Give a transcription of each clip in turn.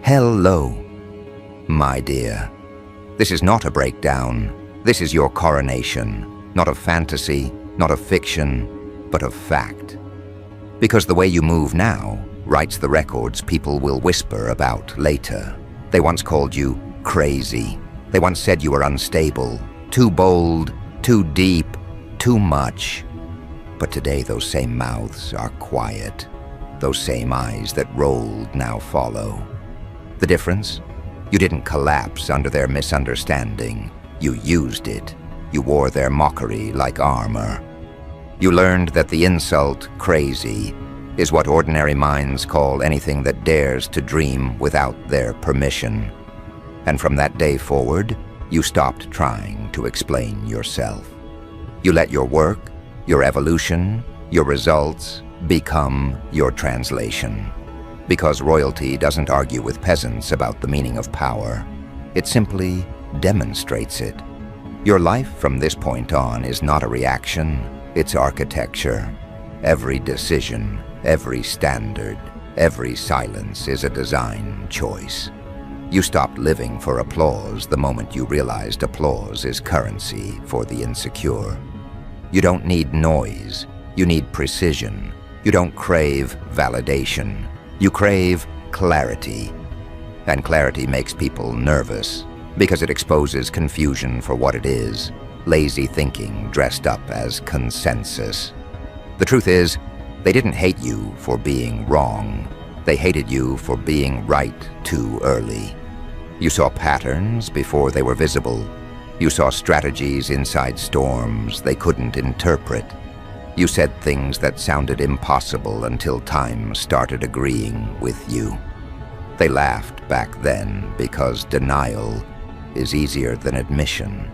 Hello, my dear. This is not a breakdown. This is your coronation, not of fantasy, not of fiction, but of fact. Because the way you move now writes the records people will whisper about later. They once called you crazy. They once said you were unstable, too bold, too deep, too much. But today those same mouths are quiet. Those same eyes that rolled now follow. The difference? You didn't collapse under their misunderstanding. You used it. You wore their mockery like armor. You learned that the insult, crazy, is what ordinary minds call anything that dares to dream without their permission. And from that day forward, you stopped trying to explain yourself. You let your work, your evolution, your results become your translation. Because royalty doesn't argue with peasants about the meaning of power. It simply demonstrates it. Your life from this point on is not a reaction, it's architecture. Every decision, every standard, every silence is a design choice. You stopped living for applause the moment you realized applause is currency for the insecure. You don't need noise, you need precision. You don't crave validation. You crave clarity. And clarity makes people nervous because it exposes confusion for what it is, lazy thinking dressed up as consensus. The truth is, they didn't hate you for being wrong. They hated you for being right too early. You saw patterns before they were visible. You saw strategies inside storms they couldn't interpret. You said things that sounded impossible until time started agreeing with you. They laughed back then because denial is easier than admission.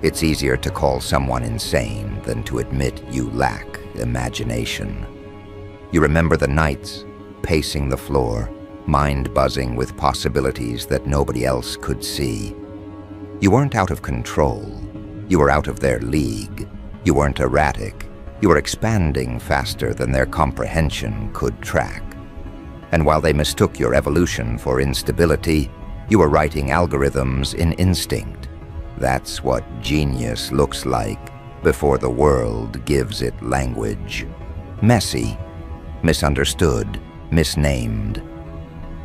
It's easier to call someone insane than to admit you lack imagination. You remember the nights, pacing the floor, mind buzzing with possibilities that nobody else could see. You weren't out of control. You were out of their league. You weren't erratic. You were expanding faster than their comprehension could track. And while they mistook your evolution for instability, you were writing algorithms in instinct. That's what genius looks like before the world gives it language. Messy, misunderstood, misnamed.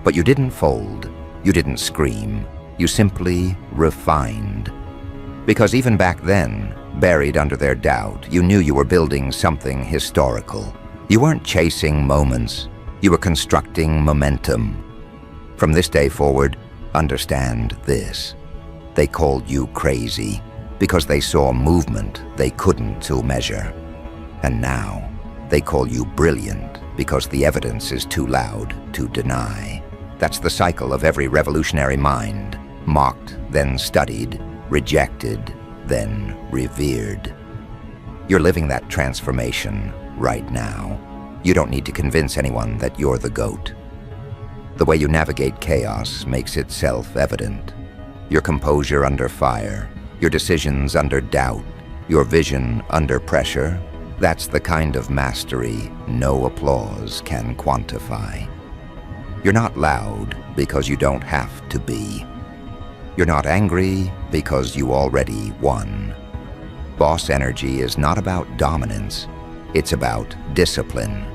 But you didn't fold, you didn't scream, you simply refined. Because even back then, buried under their doubt, you knew you were building something historical. You weren't chasing moments, you were constructing momentum. From this day forward, understand this. They called you crazy because they saw movement they couldn't measure. And now, they call you brilliant because the evidence is too loud to deny. That's the cycle of every revolutionary mind. Mocked, then studied, rejected, then revered. You're living that transformation right now. You don't need to convince anyone that you're the GOAT. The way you navigate chaos makes itself evident. Your composure under fire, your decisions under doubt, your vision under pressure, that's the kind of mastery no applause can quantify. You're not loud because you don't have to be. You're not angry because you already won. Boss energy is not about dominance. It's about discipline.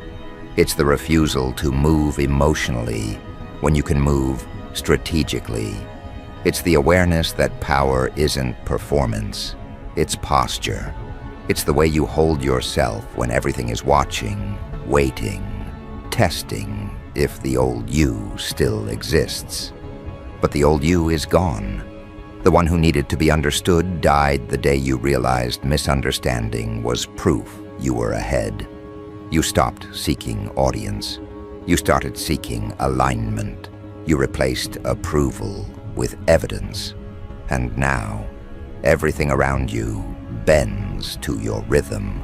It's the refusal to move emotionally when you can move strategically. It's the awareness that power isn't performance. It's posture. It's the way you hold yourself when everything is watching, waiting, testing if the old you still exists. But the old you is gone. The one who needed to be understood died the day you realized misunderstanding was proof you were ahead. You stopped seeking audience. You started seeking alignment. You replaced approval with evidence. And now, everything around you bends to your rhythm.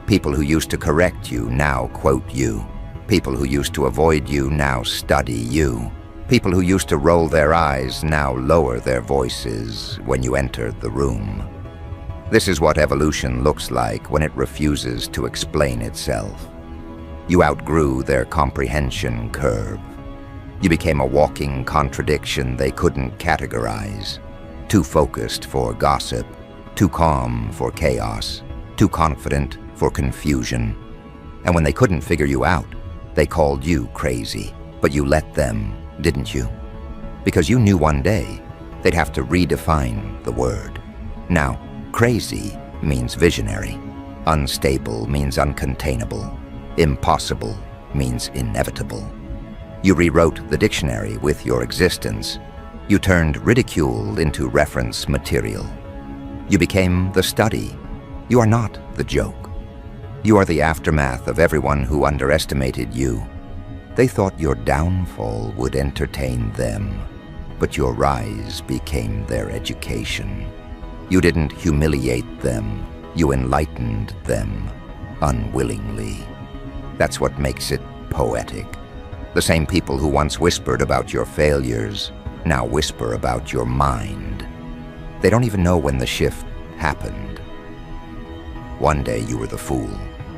People who used to correct you now quote you. People who used to avoid you now study you. People who used to roll their eyes now lower their voices when you enter the room. This is what evolution looks like when it refuses to explain itself. You outgrew their comprehension curve. You became a walking contradiction they couldn't categorize. Too focused for gossip, too calm for chaos, too confident for confusion. And when they couldn't figure you out, they called you crazy. But you let them, didn't you? Because you knew one day they'd have to redefine the word. Now, crazy means visionary. Unstable means uncontainable. Impossible means inevitable. You rewrote the dictionary with your existence. You turned ridicule into reference material. You became the study. You are not the joke. You are the aftermath of everyone who underestimated you. They thought your downfall would entertain them, but your rise became their education. You didn't humiliate them. You enlightened them unwillingly. That's what makes it poetic. The same people who once whispered about your failures now whisper about your mind. They don't even know when the shift happened. One day you were the fool.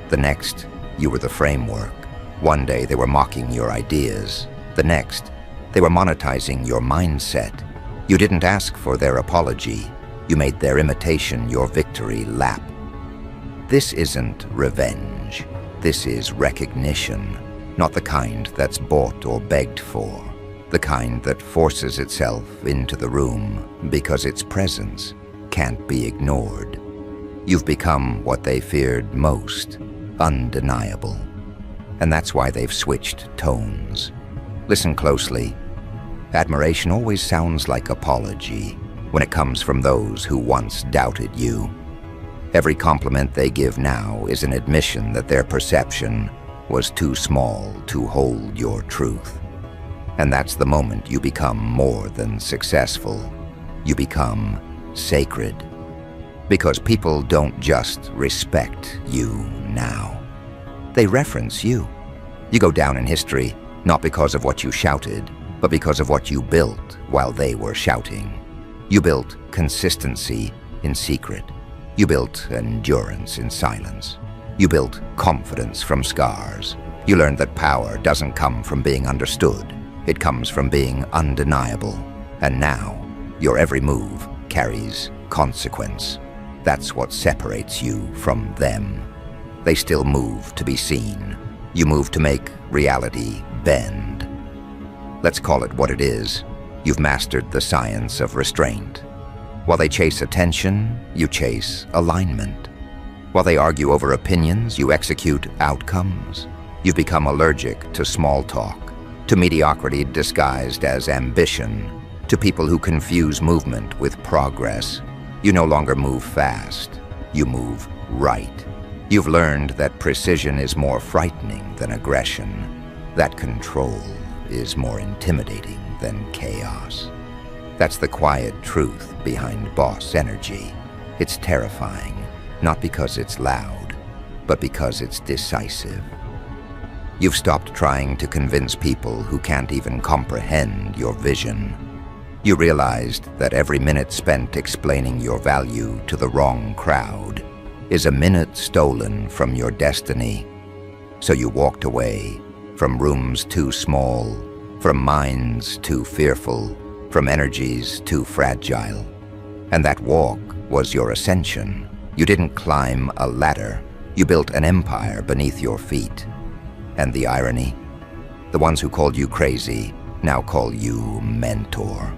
The next, you were the framework. One day they were mocking your ideas. The next, they were monetizing your mindset. You didn't ask for their apology. You made their imitation your victory lap. This isn't revenge. This is recognition, not the kind that's bought or begged for, the kind that forces itself into the room because its presence can't be ignored. You've become what they feared most, undeniable. And that's why they've switched tones. Listen closely. Admiration always sounds like apology when it comes from those who once doubted you. Every compliment they give now is an admission that their perception was too small to hold your truth. And that's the moment you become more than successful. You become sacred. Because people don't just respect you now. They reference you. You go down in history not because of what you shouted, but because of what you built while they were shouting. You built consistency in secret. You built endurance in silence. You built confidence from scars. You learned that power doesn't come from being understood. It comes from being undeniable. And now, your every move carries consequence. That's what separates you from them. They still move to be seen. You move to make reality bend. Let's call it what it is. You've mastered the science of restraint. While they chase attention, you chase alignment. While they argue over opinions, you execute outcomes. You've become allergic to small talk, to mediocrity disguised as ambition, to people who confuse movement with progress. You no longer move fast, you move right. You've learned that precision is more frightening than aggression, that control is more intimidating than chaos. That's the quiet truth behind boss energy. It's terrifying, not because it's loud, but because it's decisive. You've stopped trying to convince people who can't even comprehend your vision. You realized that every minute spent explaining your value to the wrong crowd is a minute stolen from your destiny. So you walked away from rooms too small, from minds too fearful, from energies too fragile. And that walk was your ascension. You didn't climb a ladder. You built an empire beneath your feet. And the irony? The ones who called you crazy now call you mentor.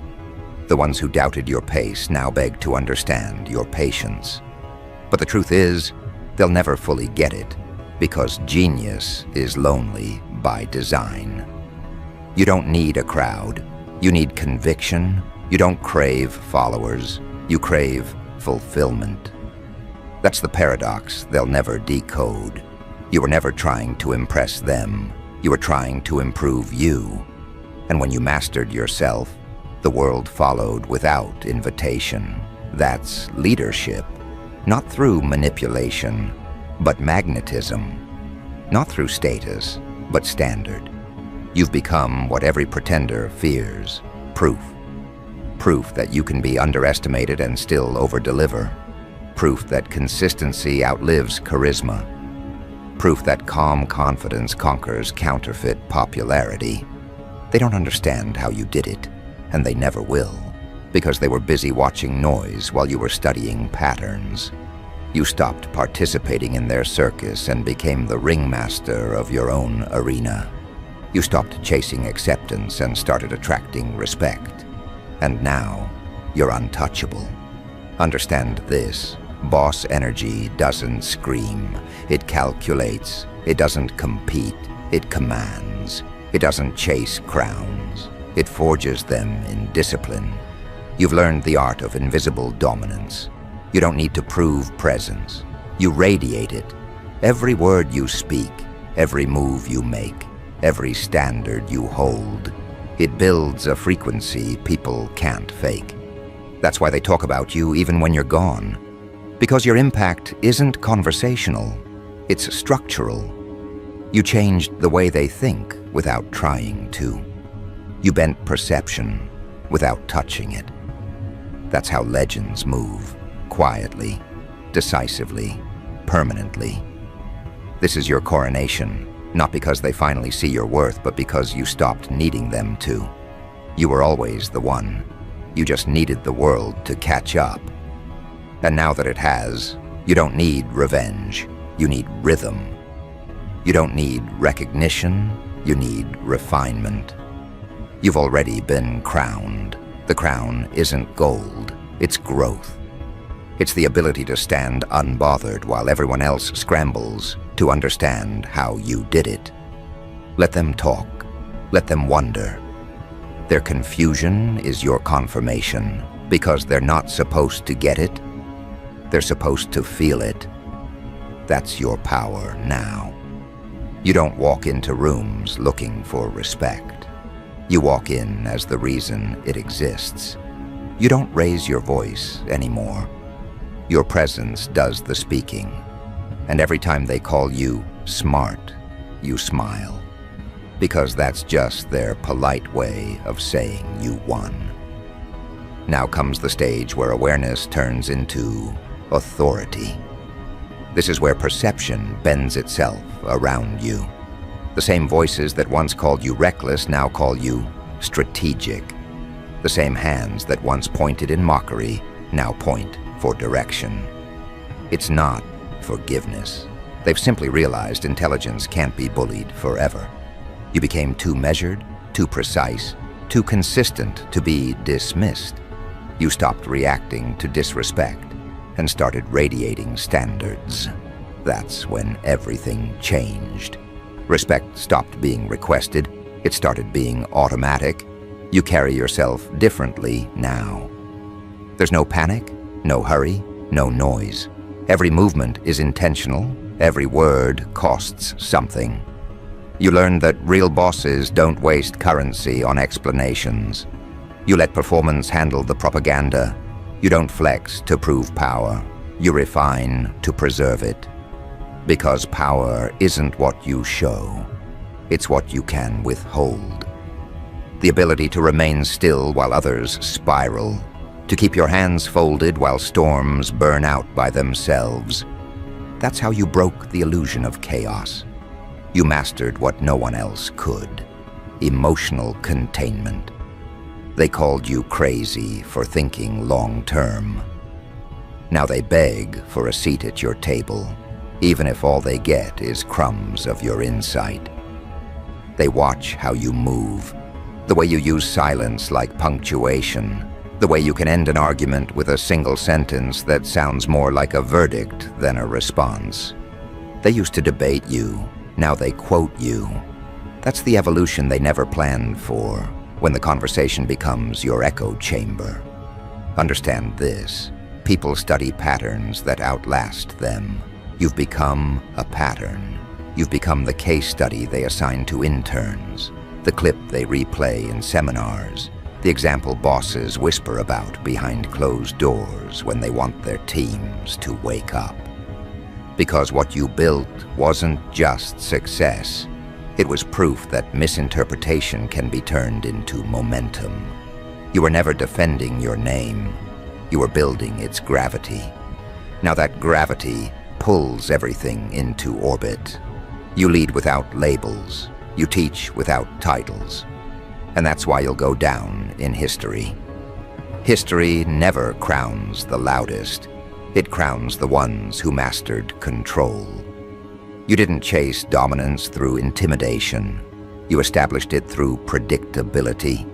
The ones who doubted your pace now beg to understand your patience. But the truth is, they'll never fully get it, because genius is lonely by design. You don't need a crowd. You need conviction. You don't crave followers. You crave fulfillment. That's the paradox they'll never decode. You were never trying to impress them. You were trying to improve you. And when you mastered yourself, the world followed without invitation. That's leadership. Not through manipulation, but magnetism. Not through status, but standard. You've become what every pretender fears. Proof. Proof that you can be underestimated and still over-deliver. Proof that consistency outlives charisma. Proof that calm confidence conquers counterfeit popularity. They don't understand how you did it, and they never will, because they were busy watching noise while you were studying patterns. You stopped participating in their circus and became the ringmaster of your own arena. You stopped chasing acceptance and started attracting respect. And now, you're untouchable. Understand this: boss energy doesn't scream. It calculates. It doesn't compete. It commands. It doesn't chase crowns. It forges them in discipline. You've learned the art of invisible dominance. You don't need to prove presence. You radiate it. Every word you speak, every move you make, every standard you hold, it builds a frequency people can't fake. That's why they talk about you even when you're gone. Because your impact isn't conversational, it's structural. You changed the way they think without trying to. You bent perception without touching it. That's how legends move, quietly, decisively, permanently. This is your coronation, not because they finally see your worth, but because you stopped needing them to. You were always the one. You just needed the world to catch up. And now that it has, you don't need revenge. You need rhythm. You don't need recognition. You need refinement. You've already been crowned. The crown isn't gold, it's growth. It's the ability to stand unbothered while everyone else scrambles to understand how you did it. Let them talk. Let them wonder. Their confusion is your confirmation, because they're not supposed to get it. They're supposed to feel it. That's your power now. You don't walk into rooms looking for respect. You walk in as the reason it exists. You don't raise your voice anymore. Your presence does the speaking. And every time they call you smart, you smile. Because that's just their polite way of saying you won. Now comes the stage where awareness turns into authority. This is where perception bends itself around you. The same voices that once called you reckless now call you strategic. The same hands that once pointed in mockery now point for direction. It's not forgiveness. They've simply realized intelligence can't be bullied forever. You became too measured, too precise, too consistent to be dismissed. You stopped reacting to disrespect and started radiating standards. That's when everything changed. Respect stopped being requested. It started being automatic. You carry yourself differently now. There's no panic, no hurry, no noise. Every movement is intentional. Every word costs something. You learned that real bosses don't waste currency on explanations. You let performance handle the propaganda. You don't flex to prove power. You refine to preserve it. Because power isn't what you show. It's what you can withhold. The ability to remain still while others spiral. To keep your hands folded while storms burn out by themselves. That's how you broke the illusion of chaos. You mastered what no one else could. Emotional containment. They called you crazy for thinking long-term. Now they beg for a seat at your table, even if all they get is crumbs of your insight. They watch how you move, the way you use silence like punctuation, the way you can end an argument with a single sentence that sounds more like a verdict than a response. They used to debate you. Now they quote you. That's the evolution they never planned for, when the conversation becomes your echo chamber. Understand this. People study patterns that outlast them. You've become a pattern. You've become the case study they assign to interns, the clip they replay in seminars, the example bosses whisper about behind closed doors when they want their teams to wake up. Because what you built wasn't just success. It was proof that misinterpretation can be turned into momentum. You were never defending your name. You were building its gravity. Now that gravity pulls everything into orbit. You lead without labels. You teach without titles. And that's why you'll go down in history. History never crowns the loudest. It crowns the ones who mastered control. You didn't chase dominance through intimidation. You established it through predictability.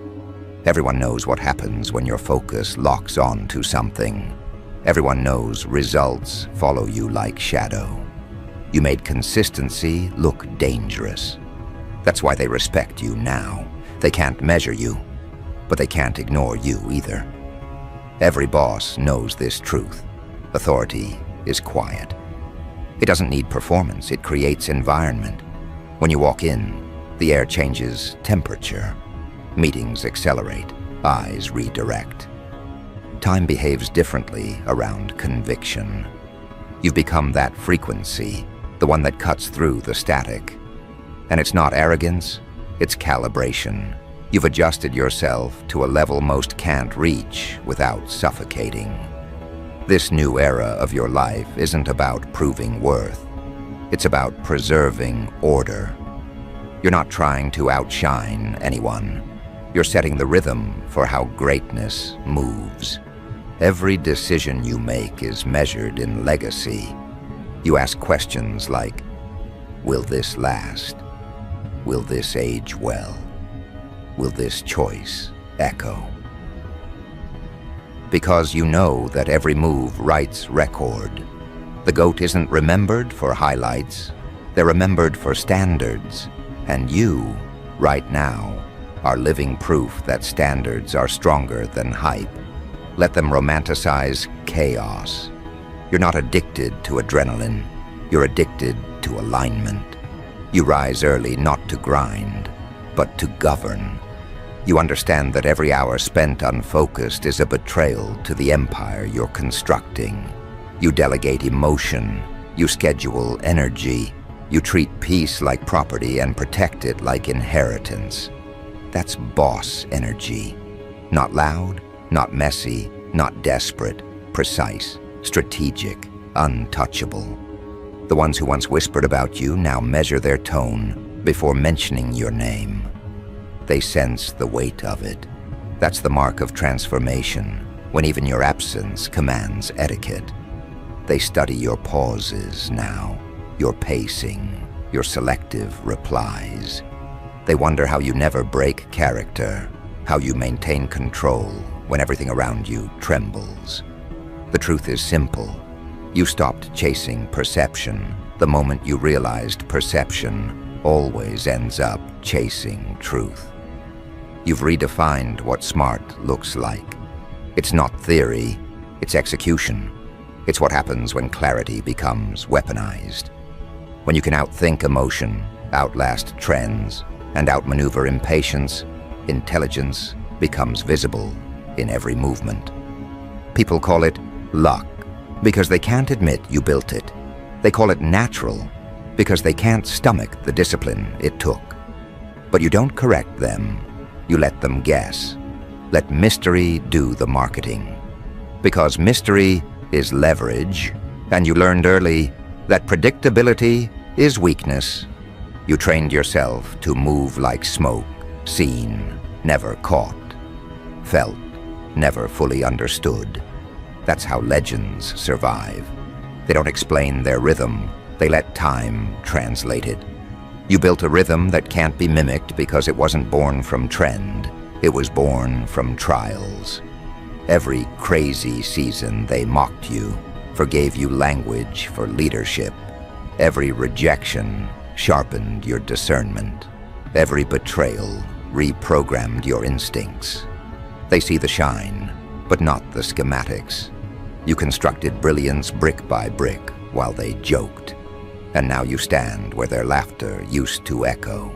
Everyone knows what happens when your focus locks on to something. Everyone knows results follow you like shadow. You made consistency look dangerous. That's why they respect you now. They can't measure you, but they can't ignore you either. Every boss knows this truth. Authority is quiet. It doesn't need performance, it creates environment. When you walk in, the air changes temperature. Meetings accelerate, eyes redirect. Time behaves differently around conviction. You've become that frequency, the one that cuts through the static. And it's not arrogance, it's calibration. You've adjusted yourself to a level most can't reach without suffocating. This new era of your life isn't about proving worth. It's about preserving order. You're not trying to outshine anyone. You're setting the rhythm for how greatness moves. Every decision you make is measured in legacy. You ask questions like, will this last? Will this age well? Will this choice echo? Because you know that every move writes record. The GOAT isn't remembered for highlights. They're remembered for standards. And you, right now, are living proof that standards are stronger than hype. Let them romanticize chaos. You're not addicted to adrenaline. You're addicted to alignment. You rise early not to grind, but to govern. You understand that every hour spent unfocused is a betrayal to the empire you're constructing. You delegate emotion. You schedule energy. You treat peace like property and protect it like inheritance. That's boss energy. Not loud, not messy, not desperate, precise, strategic, untouchable. The ones who once whispered about you now measure their tone before mentioning your name. They sense the weight of it. That's the mark of transformation, when even your absence commands etiquette. They study your pauses now, your pacing, your selective replies. They wonder how you never break character, how you maintain control when everything around you trembles. The truth is simple. You stopped chasing perception the moment you realized perception always ends up chasing truth. You've redefined what smart looks like. It's not theory, it's execution. It's what happens when clarity becomes weaponized. When you can outthink emotion, outlast trends, and outmaneuver impatience, intelligence becomes visible in every movement. People call it luck because they can't admit you built it. They call it natural because they can't stomach the discipline it took. But you don't correct them, you let them guess. Let mystery do the marketing. Because mystery is leverage, and you learned early that predictability is weakness. You trained yourself to move like smoke, seen, never caught, felt, never fully understood. That's how legends survive. They don't explain their rhythm, they let time translate it. You built a rhythm that can't be mimicked because it wasn't born from trend, it was born from trials. Every crazy season they mocked you, forgave you language for leadership. Every rejection sharpened your discernment. Every betrayal reprogrammed your instincts. They see the shine, but not the schematics. You constructed brilliance brick by brick while they joked, and now you stand where their laughter used to echo.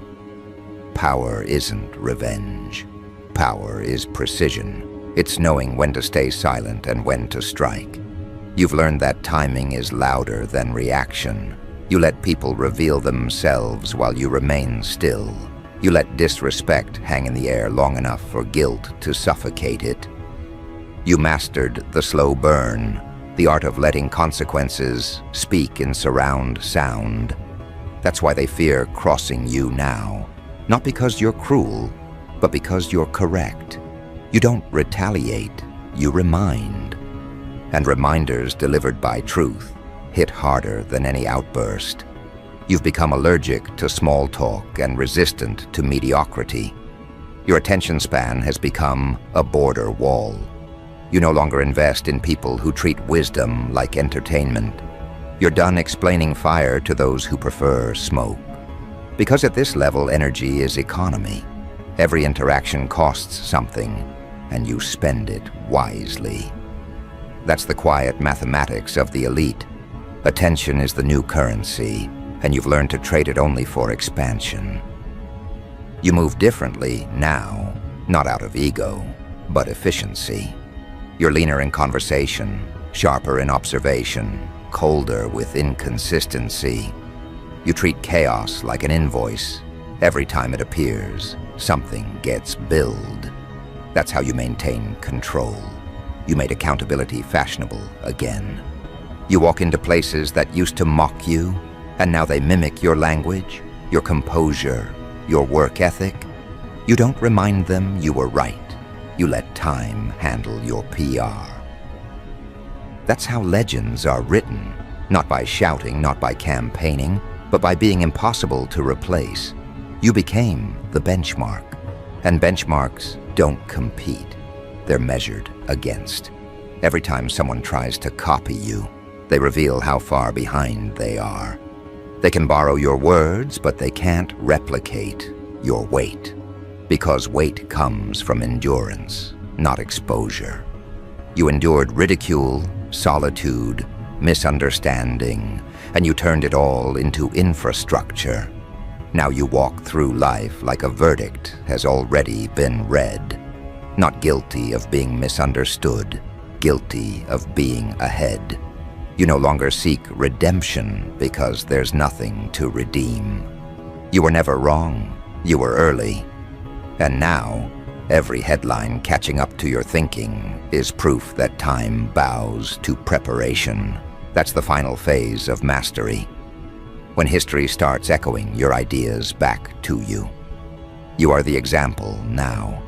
Power isn't revenge. Power is precision. It's knowing when to stay silent and when to strike. You've learned that timing is louder than reaction. You let people reveal themselves while you remain still. You let disrespect hang in the air long enough for guilt to suffocate it. You mastered the slow burn, the art of letting consequences speak in surround sound. That's why they fear crossing you now. Not because you're cruel, but because you're correct. You don't retaliate, you remind. And reminders delivered by truth hit harder than any outburst. You've become allergic to small talk and resistant to mediocrity. Your attention span has become a border wall. You no longer invest in people who treat wisdom like entertainment. You're done explaining fire to those who prefer smoke. Because at this level, energy is economy. Every interaction costs something, and you spend it wisely. That's the quiet mathematics of the elite. Attention is the new currency, and you've learned to trade it only for expansion. You move differently now, not out of ego, but efficiency. You're leaner in conversation, sharper in observation, colder with inconsistency. You treat chaos like an invoice. Every time it appears, something gets billed. That's how you maintain control. You made accountability fashionable again. You walk into places that used to mock you, and now they mimic your language, your composure, your work ethic. You don't remind them you were right. You let time handle your PR. That's how legends are written, not by shouting, not by campaigning, but by being impossible to replace. You became the benchmark, and benchmarks don't compete. They're measured against. Every time someone tries to copy you, they reveal how far behind they are. They can borrow your words, but they can't replicate your weight. Because weight comes from endurance, not exposure. You endured ridicule, solitude, misunderstanding, and you turned it all into infrastructure. Now you walk through life like a verdict has already been read. Not guilty of being misunderstood, guilty of being ahead. You no longer seek redemption because there's nothing to redeem. You were never wrong, you were early. And now, every headline catching up to your thinking is proof that time bows to preparation. That's the final phase of mastery. When history starts echoing your ideas back to you. You are the example now.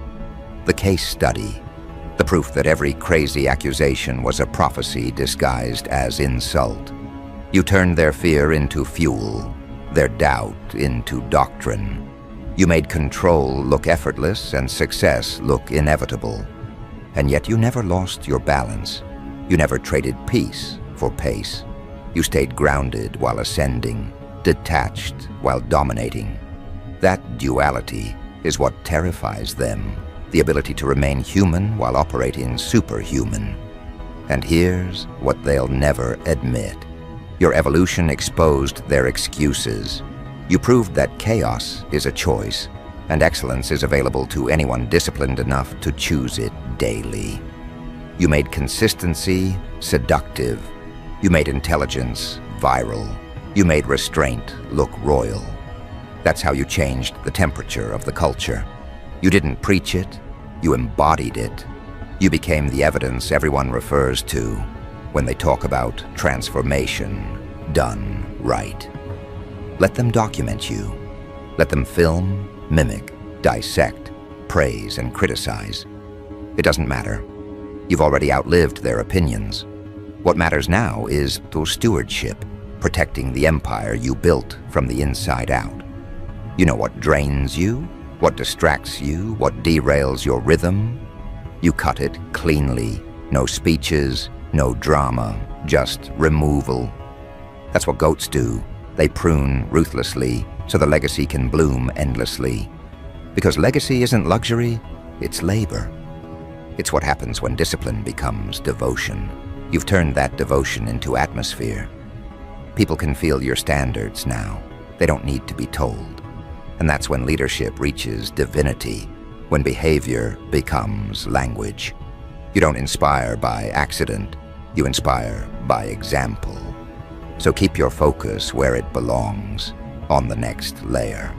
The case study. The proof that every crazy accusation was a prophecy disguised as insult. You turned their fear into fuel, their doubt into doctrine. You made control look effortless and success look inevitable. And yet you never lost your balance. You never traded peace for pace. You stayed grounded while ascending, detached while dominating. That duality is what terrifies them. The ability to remain human while operating superhuman. And here's what they'll never admit. Your evolution exposed their excuses. You proved that chaos is a choice, and excellence is available to anyone disciplined enough to choose it daily. You made consistency seductive. You made intelligence viral. You made restraint look royal. That's how you changed the temperature of the culture. You didn't preach it, you embodied it. You became the evidence everyone refers to when they talk about transformation done right. Let them document you. Let them film, mimic, dissect, praise, and criticize. It doesn't matter. You've already outlived their opinions. What matters now is the stewardship, protecting the empire you built from the inside out. You know what drains you, what distracts you, what derails your rhythm. You cut it cleanly. No speeches, no drama, just removal. That's what goats do. They prune ruthlessly so the legacy can bloom endlessly. Because legacy isn't luxury, it's labor. It's what happens when discipline becomes devotion. You've turned that devotion into atmosphere. People can feel your standards now. They don't need to be told. And that's when leadership reaches divinity, when behavior becomes language. You don't inspire by accident, you inspire by example. So keep your focus where it belongs, on the next layer.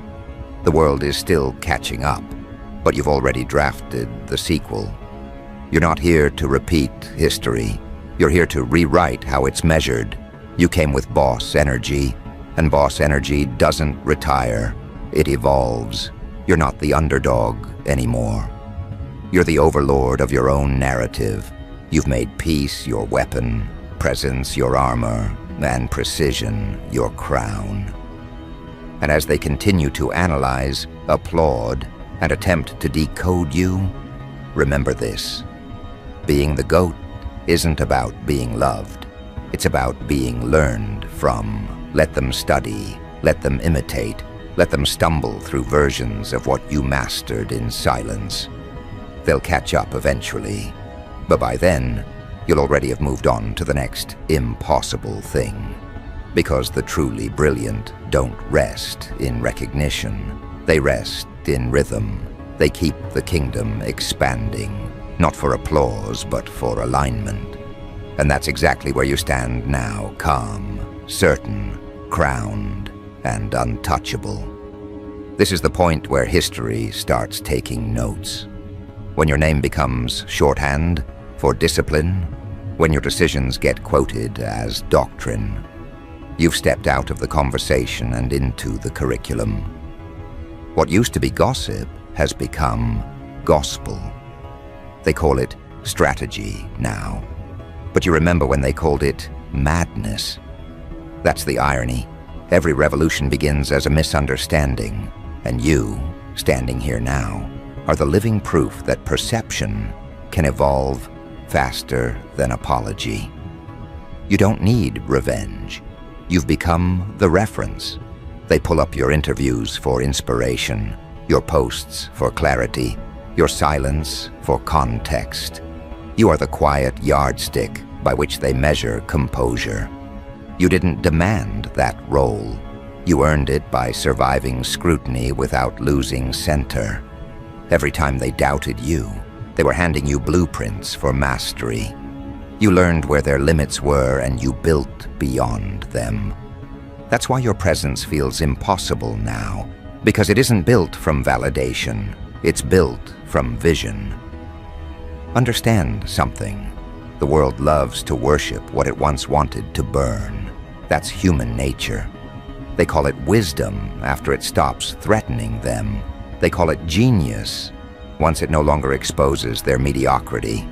The world is still catching up, but you've already drafted the sequel. You're not here to repeat history. You're here to rewrite how it's measured. You came with boss energy, and boss energy doesn't retire. It evolves. You're not the underdog anymore. You're the overlord of your own narrative. You've made peace your weapon, presence your armor, and precision your crown. And as they continue to analyze, applaud, and attempt to decode you, remember this. Being the GOAT isn't about being loved. It's about being learned from. Let them study, let them imitate, let them stumble through versions of what you mastered in silence. They'll catch up eventually, but by then, you'll already have moved on to the next impossible thing. Because the truly brilliant don't rest in recognition. They rest in rhythm. They keep the kingdom expanding, not for applause, but for alignment. And that's exactly where you stand now, calm, certain, crowned, and untouchable. This is the point where history starts taking notes. When your name becomes shorthand for discipline, when your decisions get quoted as doctrine, you've stepped out of the conversation and into the curriculum. What used to be gossip has become gospel. They call it strategy now. But you remember when they called it madness. That's the irony. Every revolution begins as a misunderstanding, and you, standing here now, are the living proof that perception can evolve faster than apology. You don't need revenge. You've become the reference. They pull up your interviews for inspiration, your posts for clarity, your silence for context. You are the quiet yardstick by which they measure composure. You didn't demand that role. You earned it by surviving scrutiny without losing center. Every time they doubted you, they were handing you blueprints for mastery. You learned where their limits were and you built beyond them. That's why your presence feels impossible now, because it isn't built from validation. It's built from vision. Understand something. The world loves to worship what it once wanted to burn. That's human nature. They call it wisdom after it stops threatening them. They call it genius once it no longer exposes their mediocrity.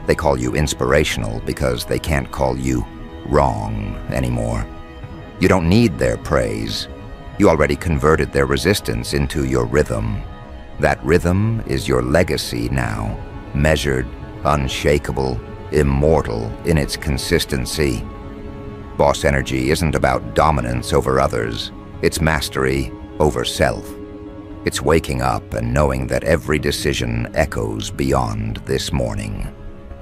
They call you inspirational because they can't call you wrong anymore. You don't need their praise. You already converted their resistance into your rhythm. That rhythm is your legacy now, measured, unshakable, immortal in its consistency. Boss energy isn't about dominance over others. It's mastery over self. It's waking up and knowing that every decision echoes beyond this morning.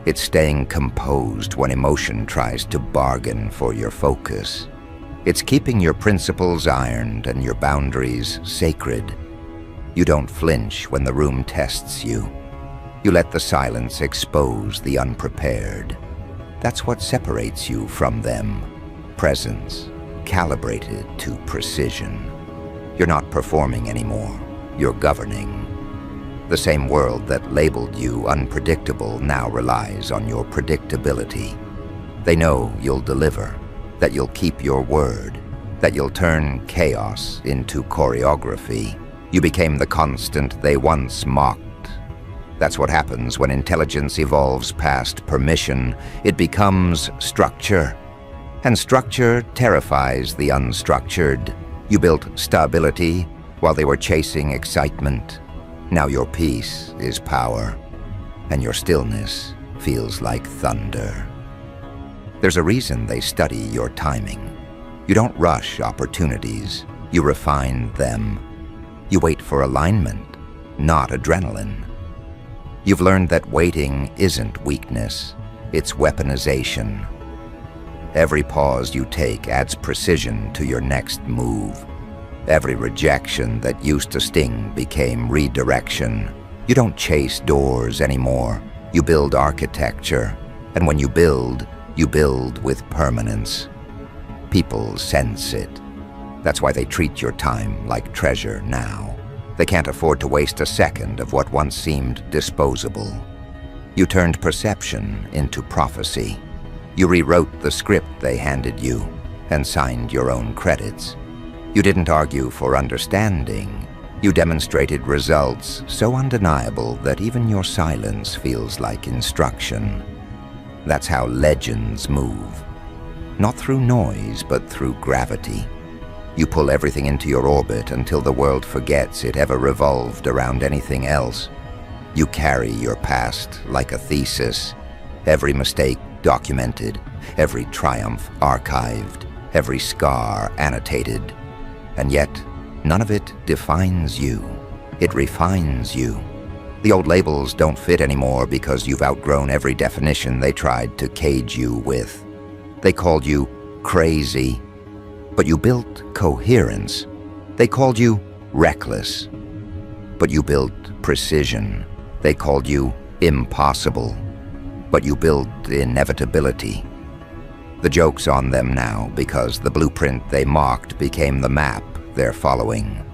It's staying composed when emotion tries to bargain for your focus. It's keeping your principles ironed and your boundaries sacred. You don't flinch when the room tests you. You let the silence expose the unprepared. That's what separates you from them. Presence, calibrated to precision. You're not performing anymore. You're governing. The same world that labeled you unpredictable now relies on your predictability. They know you'll deliver, that you'll keep your word, that you'll turn chaos into choreography. You became the constant they once mocked. That's what happens when intelligence evolves past permission. It becomes structure. And structure terrifies the unstructured. You built stability while they were chasing excitement. Now your peace is power, and your stillness feels like thunder. There's a reason they study your timing. You don't rush opportunities, you refine them. You wait for alignment, not adrenaline. You've learned that waiting isn't weakness, it's weaponization. Every pause you take adds precision to your next move. Every rejection that used to sting became redirection. You don't chase doors anymore. You build architecture. And when you build with permanence. People sense it. That's why they treat your time like treasure now. They can't afford to waste a second of what once seemed disposable. You turned perception into prophecy. You rewrote the script they handed you and signed your own credits. You didn't argue for understanding. You demonstrated results so undeniable that even your silence feels like instruction. That's how legends move. Not through noise, but through gravity. You pull everything into your orbit until the world forgets it ever revolved around anything else. You carry your past like a thesis, every mistake documented, every triumph archived, every scar annotated. And yet, none of it defines you. It refines you. The old labels don't fit anymore because you've outgrown every definition they tried to cage you with. They called you crazy, but you built coherence. They called you reckless, but you built precision. They called you impossible, but you built inevitability. The joke's on them now because the blueprint they mocked became the map they're following.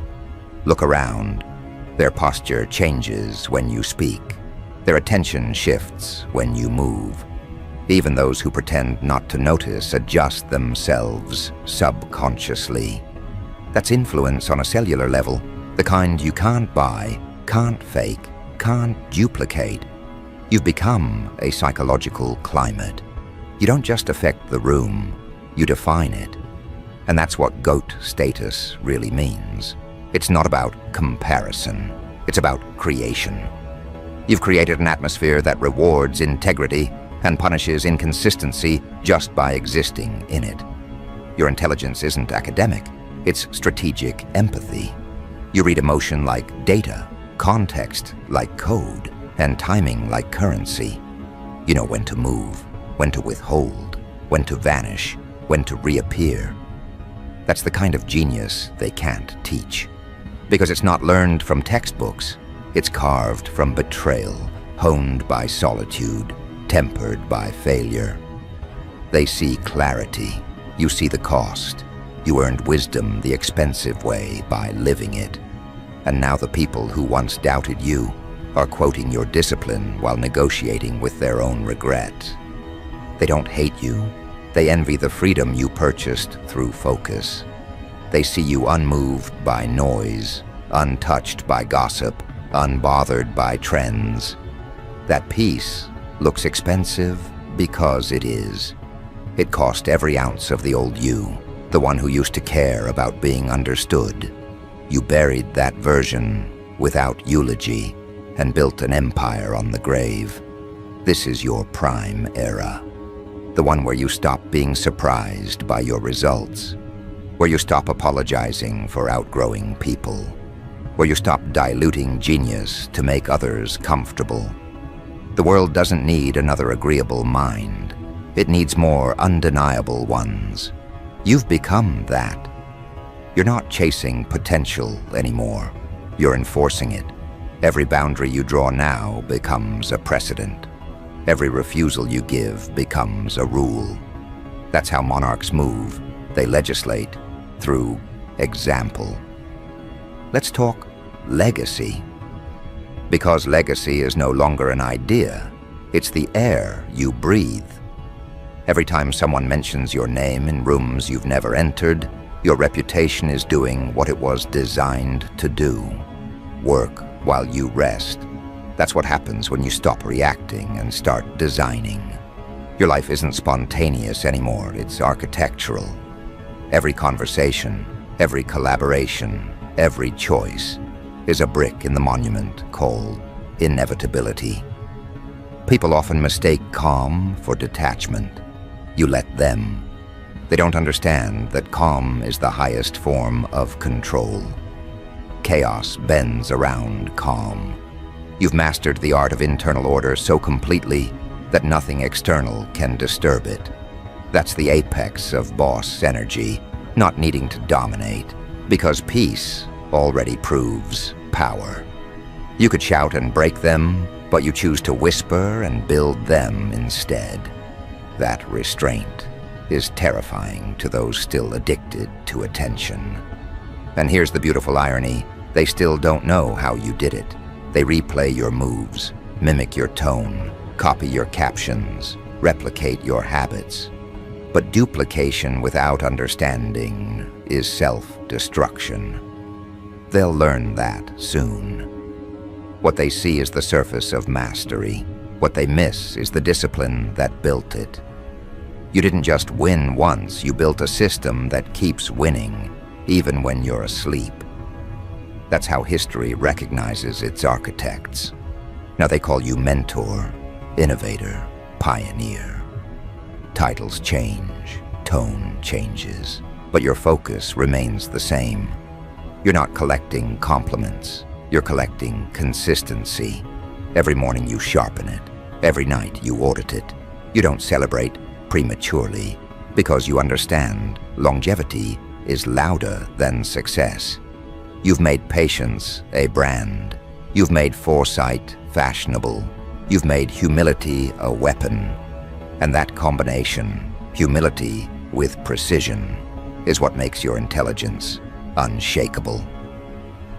Look around. Their posture changes when you speak. Their attention shifts when you move. Even those who pretend not to notice adjust themselves subconsciously. That's influence on a cellular level, the kind you can't buy, can't fake, can't duplicate. You've become a psychological climate. You don't just affect the room, you define it. And that's what GOAT status really means. It's not about comparison, it's about creation. You've created an atmosphere that rewards integrity and punishes inconsistency just by existing in it. Your intelligence isn't academic, it's strategic empathy. You read emotion like data, context like code, and timing like currency. You know when to move, when to withhold, when to vanish, when to reappear. That's the kind of genius they can't teach. Because it's not learned from textbooks, it's carved from betrayal, honed by solitude, tempered by failure. They see clarity, you see the cost. You earned wisdom the expensive way by living it. And now the people who once doubted you are quoting your discipline while negotiating with their own regret. They don't hate you, they envy the freedom you purchased through focus. They see you unmoved by noise, untouched by gossip, unbothered by trends. That peace looks expensive because it is. It cost every ounce of the old you, the one who used to care about being understood. You buried that version without eulogy and built an empire on the grave. This is your prime era. The one where you stop being surprised by your results, where you stop apologizing for outgrowing people, where you stop diluting genius to make others comfortable. The world doesn't need another agreeable mind. It needs more undeniable ones. You've become that. You're not chasing potential anymore. You're enforcing it. Every boundary you draw now becomes a precedent. Every refusal you give becomes a rule. That's how monarchs move. They legislate through example. Let's talk legacy. Because legacy is no longer an idea, it's the air you breathe. Every time someone mentions your name in rooms you've never entered, your reputation is doing what it was designed to do. Work while you rest. That's what happens when you stop reacting and start designing. Your life isn't spontaneous anymore, it's architectural. Every conversation, every collaboration, every choice is a brick in the monument called inevitability. People often mistake calm for detachment. You let them. They don't understand that calm is the highest form of control. Chaos bends around calm. You've mastered the art of internal order so completely that nothing external can disturb it. That's the apex of boss energy, not needing to dominate, because peace already proves power. You could shout and break them, but you choose to whisper and build them instead. That restraint is terrifying to those still addicted to attention. And here's the beautiful irony. They still don't know how you did it. They replay your moves, mimic your tone, copy your captions, replicate your habits. But duplication without understanding is self-destruction. They'll learn that soon. What they see is the surface of mastery. What they miss is the discipline that built it. You didn't just win once, you built a system that keeps winning, even when you're asleep. That's how history recognizes its architects. Now they call you mentor, innovator, pioneer. Titles change, tone changes, but your focus remains the same. You're not collecting compliments, you're collecting consistency. Every morning you sharpen it, every night you audit it. You don't celebrate prematurely because you understand longevity is louder than success. You've made patience a brand. You've made foresight fashionable. You've made humility a weapon. And that combination, humility with precision, is what makes your intelligence unshakable.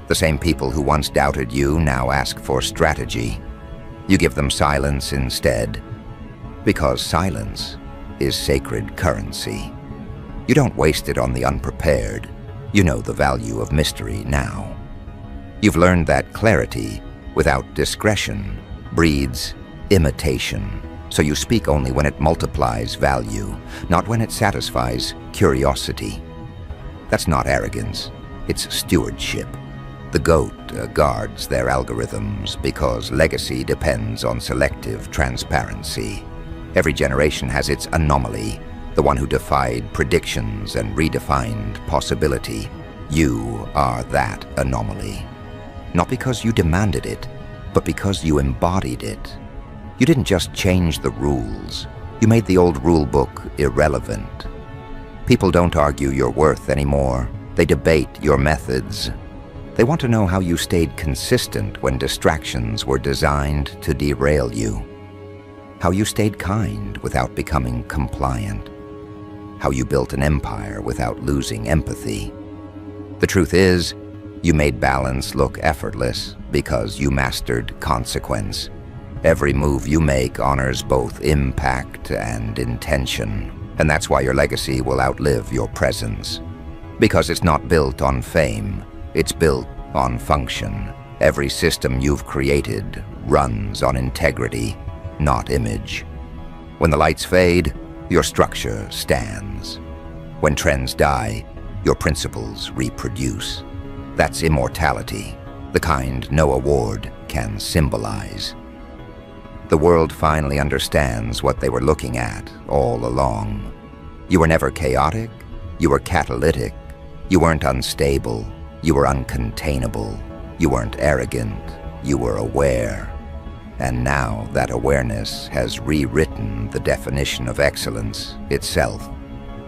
The same people who once doubted you now ask for strategy. You give them silence instead, because silence is sacred currency. You don't waste it on the unprepared. You know the value of mystery now. You've learned that clarity without discretion breeds imitation. So you speak only when it multiplies value, not when it satisfies curiosity. That's not arrogance, it's stewardship. The GOAT guards their algorithms because legacy depends on selective transparency. Every generation has its anomaly, the one who defied predictions and redefined possibility. You are that anomaly. Not because you demanded it, but because you embodied it. You didn't just change the rules. You made the old rule book irrelevant. People don't argue your worth anymore. They debate your methods. They want to know how you stayed consistent when distractions were designed to derail you. How you stayed kind without becoming compliant. How you built an empire without losing empathy. The truth is, you made balance look effortless because you mastered consequence. Every move you make honors both impact and intention, and that's why your legacy will outlive your presence. Because it's not built on fame, it's built on function. Every system you've created runs on integrity, not image. When the lights fade, your structure stands. When trends die, your principles reproduce. That's immortality, the kind no award can symbolize. The world finally understands what they were looking at all along. You were never chaotic, you were catalytic. You weren't unstable, you were uncontainable. You weren't arrogant, you were aware. And now that awareness has rewritten the definition of excellence itself.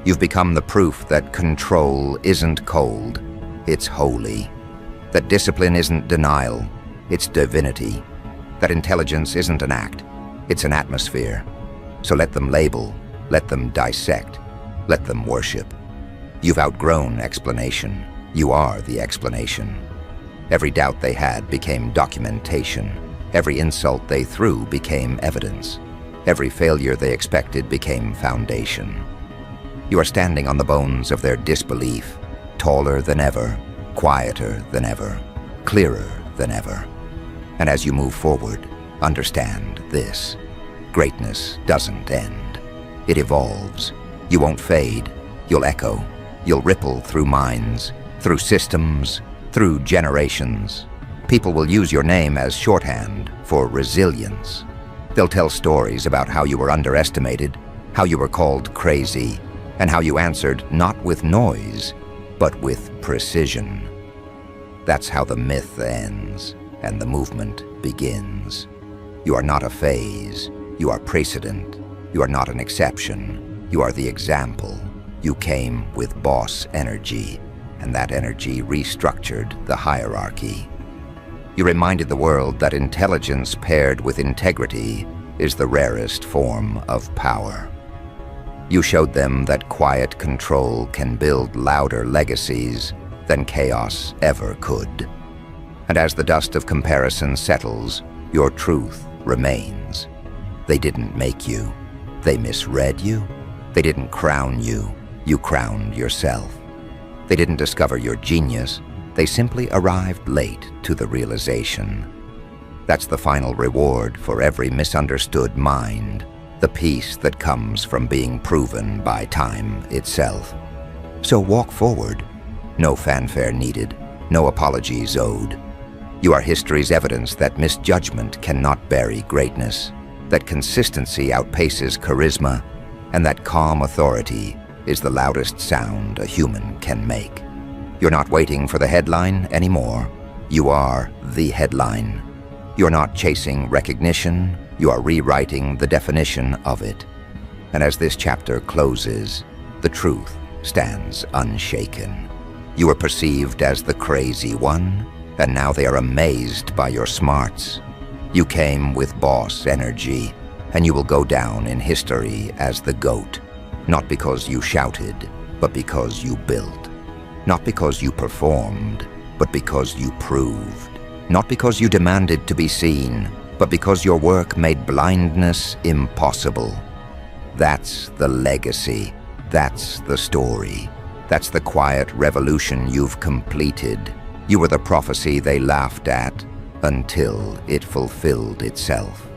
You've become the proof that control isn't cold, it's holy. That discipline isn't denial, it's divinity. That intelligence isn't an act, it's an atmosphere. So let them label, let them dissect, let them worship. You've outgrown explanation. You are the explanation. Every doubt they had became documentation. Every insult they threw became evidence. Every failure they expected became foundation. You are standing on the bones of their disbelief, taller than ever, quieter than ever, clearer than ever. And as you move forward, understand this. Greatness doesn't end. It evolves. You won't fade. You'll echo. You'll ripple through minds, through systems, through generations. People will use your name as shorthand for resilience. They'll tell stories about how you were underestimated, how you were called crazy, and how you answered not with noise, but with precision. That's how the myth ends and the movement begins. You are not a phase. You are precedent. You are not an exception. You are the example. You came with boss energy, and that energy restructured the hierarchy. You reminded the world that intelligence paired with integrity is the rarest form of power. You showed them that quiet control can build louder legacies than chaos ever could. And as the dust of comparison settles, your truth remains. They didn't make you. They misread you. They didn't crown you. You crowned yourself. They didn't discover your genius. They simply arrived late to the realization. That's the final reward for every misunderstood mind, the peace that comes from being proven by time itself. So walk forward. No fanfare needed, no apologies owed. You are history's evidence that misjudgment cannot bury greatness, that consistency outpaces charisma, and that calm authority is the loudest sound a human can make. You're not waiting for the headline anymore. You are the headline. You're not chasing recognition, you are rewriting the definition of it. And as this chapter closes, the truth stands unshaken. You were perceived as the crazy one, and now they are amazed by your smarts. You came with boss energy, and you will go down in history as the GOAT, not because you shouted, but because you built. Not because you performed, but because you proved. Not because you demanded to be seen, but because your work made blindness impossible. That's the legacy. That's the story. That's the quiet revolution you've completed. You were the prophecy they laughed at until it fulfilled itself.